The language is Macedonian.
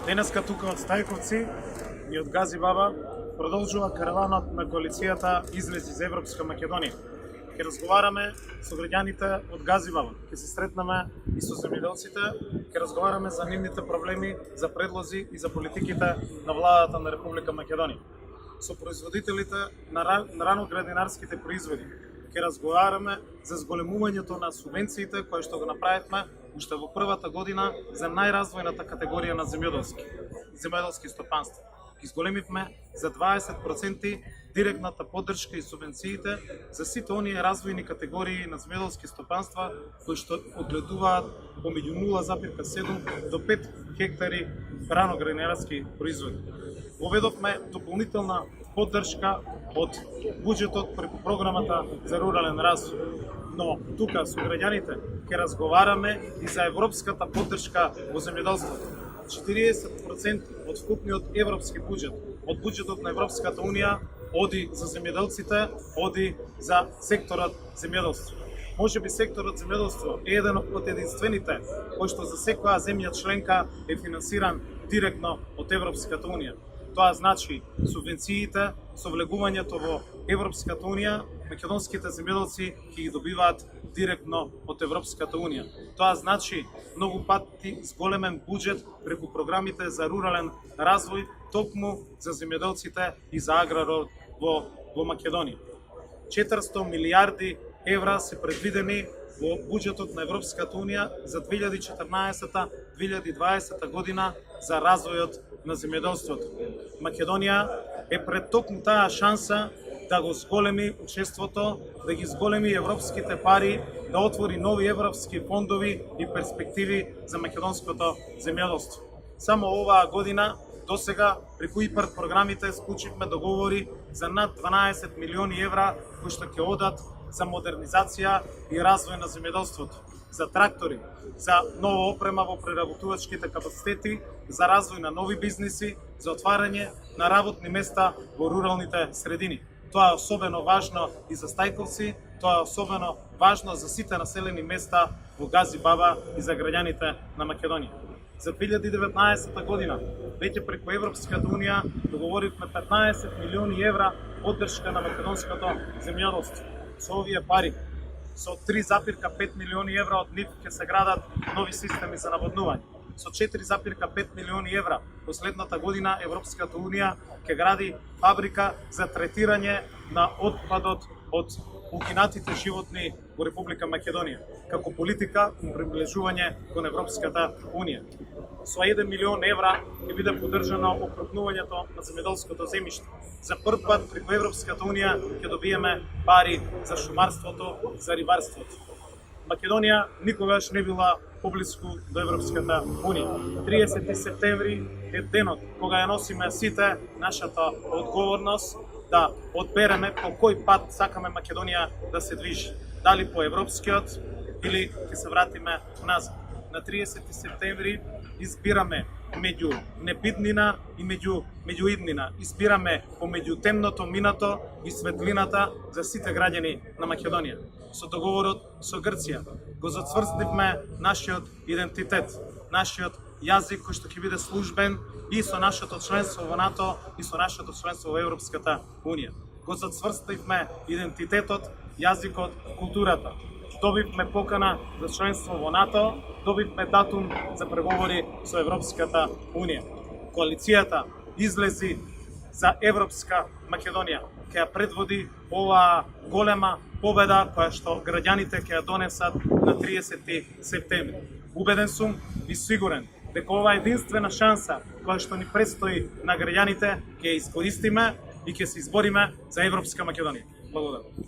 Денеска тука од Стајковци и од Гази Баба продолжува караванот на коалицијата Излези за Европска Македонија. Ќе разговараме со граѓаните од Гази Баба, ќе се сретнеме и со земјоделците, ќе разговараме за нивните проблеми, за предлози и за политиките на владата на Република Македонија. Со производителите на раноградинарските производи ќе разговараме за зголемувањето на субвенциите кои што го направивме уште во првата година за најразвојната категорија на земјоделски стопанства. Ги зголемивме за 20% директната поддршка и субвенциите за сите оние развојни категории на земјоделски стопанства кои што одгледуваат помеѓу 0,7 до 5 хектари раноградинарски производи. Воведовме дополнителна поддршка од буџетот преку програмата за рурален развој. Но тука со граѓаните ќе разговараме и за европската поддршка во земјоделството. 40% од вкупниот европски буџет, од буџетот на Европската унија, оди за земјоделците, оди за секторот земјоделство. Може би секторот земјоделство е еден од единствените кој што за секоја земја членка е финансиран директно од Европската унија. Тоа значи субвенциите, со влегувањето во Европската унија, македонските земјоделци ќе ги добиваат директно од Европската унија. Тоа значи многу пати зголемен буџет преку програмите за рурален развој токму за земјоделците и за аграрот во Македонија. 400 милијарди евра се предвидени во буџетот на Европската унија за 2014-2020 година за развојот на земјоделството. Македонија е пред токму таа шанса да го зголеми учеството, да ги зголеми европските пари, да отвори нови европски фондови и перспективи за македонското земјоделство. Само оваа година досега преку ИПАРД програмите склучивме договори за над 12 милиони евра кои што ќе одат за модернизација и развој на земјоделството, за трактори, за нова опрема во преработувачките капацитети, за развој на нови бизниси, за отварање на работни места во руралните средини. Тоа е особено важно и за Стајковци, тоа е особено важно за сите населени места во Гази Баба и за граѓаните на Македонија. За 2019 година веќе преку Европската унија договоривме 15 милиони евра поддршка на македонското земјоделство. Со овие пари, со 3,5 милиони евра од нив ќе се градат нови системи за наводнување. Со 4,5 милиони евра последната година Европската унија ќе гради фабрика за третирање на отпадот од угинатите животни во Република Македонија, како политика на приближување кон Европската унија. Со 1 милион евра ќе биде поддржано окрупнувањето на земјоделското земјиште. За прв пат преку Европската унија ќе добиеме пари за шумарството, за рибарството. Македонија никогаш не била поблиску до Европската унија. 30 септември е денот кога ја носиме сите нашата одговорност да одбереме по кој пат сакаме Македонија да се движи. Дали по европскиот или ќе се вратиме назад. На 30 септември избираме меѓу небитнина и меѓу иднина. Избираме помеѓу темното минато и светлината за сите граѓани на Македонија. Со договорот со Грција го зацврстивме нашиот идентитет, нашиот јазик кој што ќе биде службен и со нашето членство во НАТО и со нашето членство во Европската унија. Го зацврстивме идентитетот, јазикот, културата. Добивме покана за членство во НАТО, добивме датум за преговори со Европската унија. Коалицијата Излези за Европска Македонија ќе ја предводи оваа голема победа која што граѓаните ќе ја донесат на 30 септември. Убеден сум и сигурен дека ова единствена шанса која што ни предстои на граѓаните ќе ја искористиме и ќе се избориме за Европска Македонија. Благодарам.